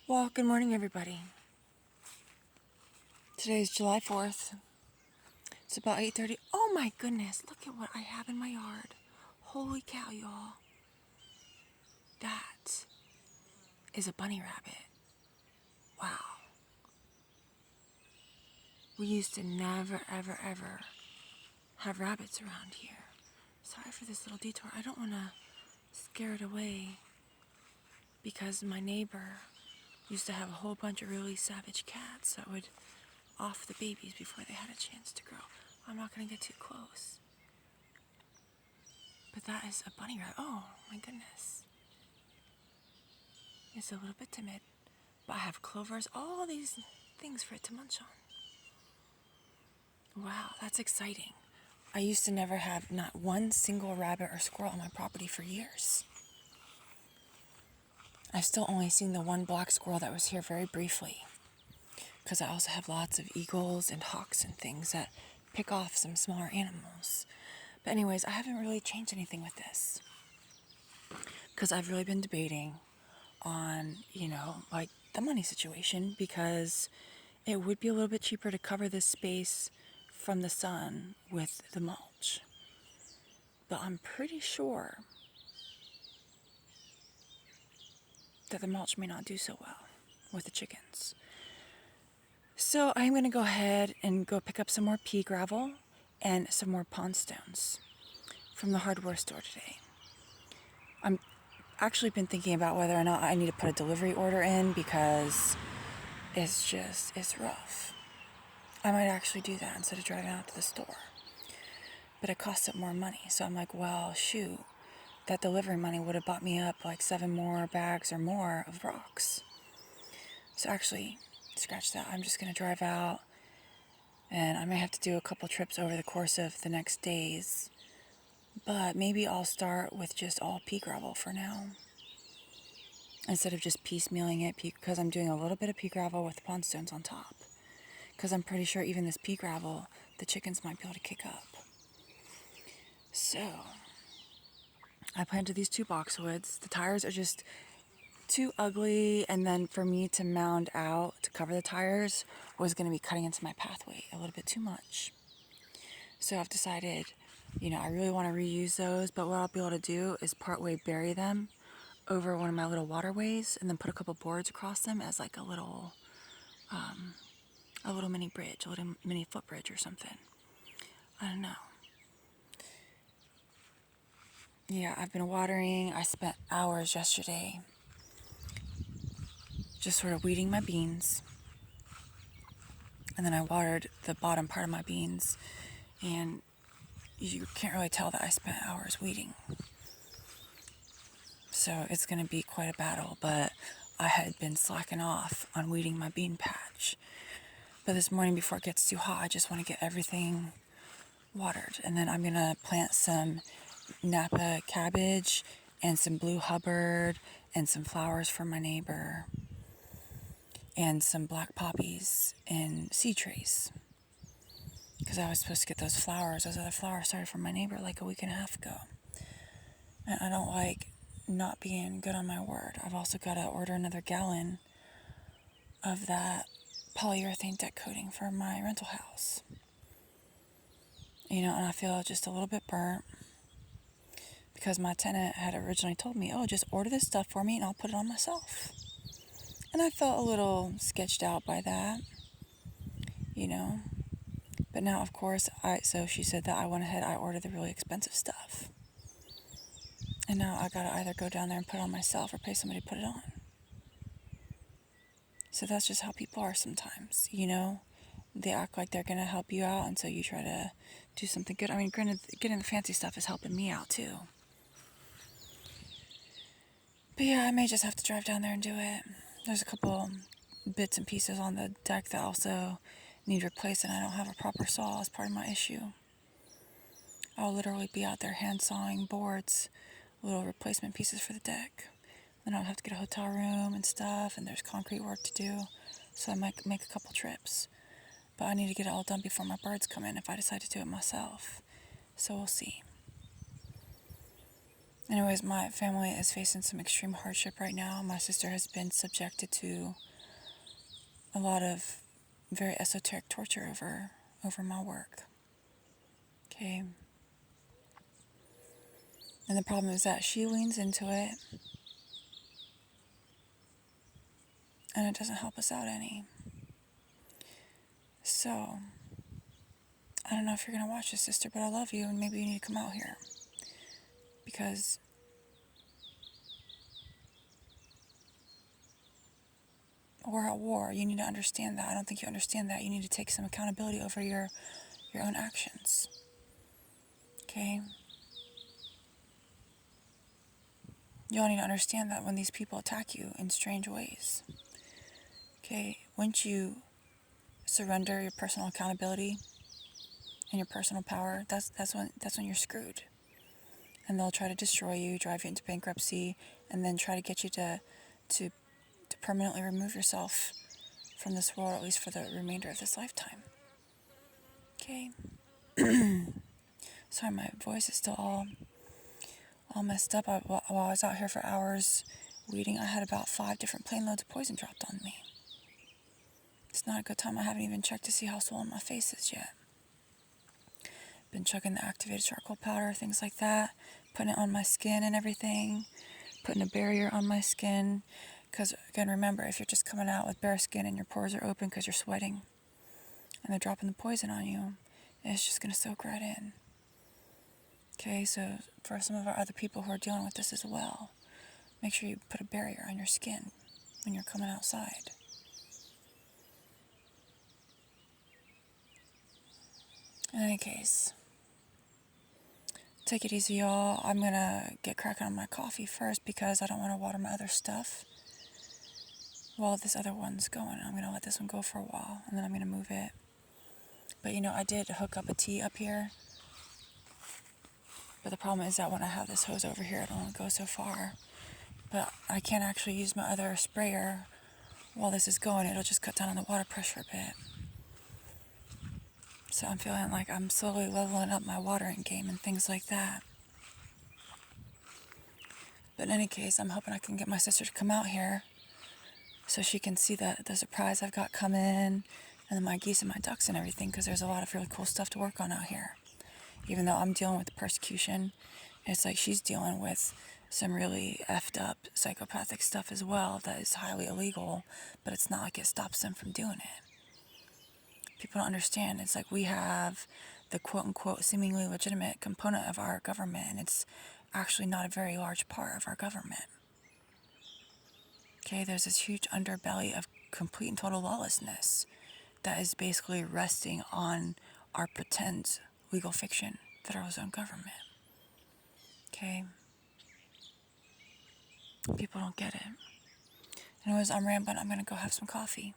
Well, good morning, everybody. Today's July 4th. It's about 8:30. Oh my goodness, look at what I have in my yard. Holy cow, y'all. That is a bunny rabbit. Wow. We used to never, ever, ever have rabbits around here. Sorry for this little detour. I don't want to scare it away because my neighbor used to have a whole bunch of really savage cats that would off the babies before they had a chance to grow. I'm not going to get too close. But that is a bunny rabbit. Oh my goodness. It's a little bit timid. But I have clovers, all these things for it to munch on. Wow, that's exciting. I used to never have not one single rabbit or squirrel on my property for years. I've still only seen the one black squirrel that was here very briefly. Because I also have lots of eagles and hawks and things that pick off some smaller animals. But anyways, I haven't really changed anything with this. Because I've really been debating on, like the money situation, because it would be a little bit cheaper to cover this space from the sun with the mulch. But I'm pretty sure that the mulch may not do so well with the chickens. So I'm going to go ahead and go pick up some more pea gravel and some more pond stones from the hardware store today. I'm actually been thinking about whether or not I need to put a delivery order in because it's rough. I might actually do that instead of driving out to the store. But it costs it more money. So I'm like, well, shoot, that delivery money would have bought me up like 7 more bags or more of rocks. So actually, scratch that. I'm just going to drive out, and I may have to do a couple trips over the course of the next days. But maybe I'll start with just all pea gravel for now, instead of just piecemealing it, because I'm doing a little bit of pea gravel with pond stones on top. Because I'm pretty sure even this pea gravel, the chickens might be able to kick up. So I planted these 2 boxwoods. The tires are just too ugly, and then for me to mound out to cover the tires was going to be cutting into my pathway a little bit too much. So I've decided, I really want to reuse those, but what I'll be able to do is partway bury them over one of my little waterways and then put a couple boards across them as like a little mini bridge, a little mini footbridge or something. I don't know. Yeah, I've been watering. I spent hours yesterday just sort of weeding my beans. And then I watered the bottom part of my beans. And you can't really tell that I spent hours weeding. So it's going to be quite a battle. But I had been slacking off on weeding my bean patch. But this morning, before it gets too hot, I just want to get everything watered. And then I'm going to plant some Napa cabbage and some blue Hubbard and some flowers for my neighbor and some black poppies in seed trays. Because I was supposed to get those other flowers started from my neighbor like a week and a half ago. And I don't like not being good on my word. I've also got to order another gallon of that polyurethane deck coating for my rental house. And I feel just a little bit burnt because my tenant had originally told me, oh, just order this stuff for me and I'll put it on myself. And I felt a little sketched out by that, But now, of course, so she said that I went ahead, I ordered the really expensive stuff. And now I gotta either go down there and put it on myself or pay somebody to put it on. So that's just how people are sometimes, They act like they're gonna help you out, and so you try to do something good. I mean, granted, getting the fancy stuff is helping me out too. But yeah, I may just have to drive down there and do it. There's a couple bits and pieces on the deck that also need replacing. I don't have a proper saw as part of my issue. I'll literally be out there hand sawing boards, little replacement pieces for the deck. Then I'll have to get a hotel room and stuff, and there's concrete work to do, so I might make a couple trips. But I need to get it all done before my birds come in if I decide to do it myself. So we'll see. Anyways, my family is facing some extreme hardship right now. My sister has been subjected to a lot of very esoteric torture over my work. Okay. And the problem is that she leans into it, and it doesn't help us out any. So, I don't know if you're going to watch this, sister, but I love you, and maybe you need to come out here. Because we're at war. You need to understand that. I don't think you understand that. You need to take some accountability over your own actions. Okay? You all need to understand that when these people attack you in strange ways. Okay? Once you surrender your personal accountability and your personal power, that's when you're screwed. And they'll try to destroy you, drive you into bankruptcy, and then try to get you to permanently remove yourself from this world, at least for the remainder of this lifetime. Okay? Sorry, my voice is still all messed up. While I was out here for hours weeding, I had about 5 different plane loads of poison dropped on me. It's not a good time. I haven't even checked to see how swollen my face is yet. Been chugging the activated charcoal powder, things like that, putting it on my skin and everything, putting a barrier on my skin. Because, again, remember, if you're just coming out with bare skin and your pores are open because you're sweating and they're dropping the poison on you, it's just going to soak right in. Okay, so for some of our other people who are dealing with this as well, make sure you put a barrier on your skin when you're coming outside. In any case, take it easy, y'all. I'm going to get cracking on my coffee first because I don't want to water my other stuff while this other one's going. I'm going to let this one go for a while, and then I'm going to move it. But, I did hook up a tea up here. But the problem is that when I have this hose over here, it only goes so far. But I can't actually use my other sprayer while this is going. It'll just cut down on the water pressure a bit. So I'm feeling like I'm slowly leveling up my watering game and things like that. But in any case, I'm hoping I can get my sister to come out here so she can see the surprise I've got coming, and then my geese and my ducks and everything, because there's a lot of really cool stuff to work on out here. Even though I'm dealing with the persecution, it's like she's dealing with some really effed up psychopathic stuff as well that is highly illegal, but it's not like it stops them from doing it. People don't understand. It's like we have the quote-unquote seemingly legitimate component of our government, and it's actually not a very large part of our government. Okay, there's this huge underbelly of complete and total lawlessness that is basically resting on our pretend legal fiction, federal zone government. Okay? People don't get it. Anyways, I'm rambling. I'm going to go have some coffee.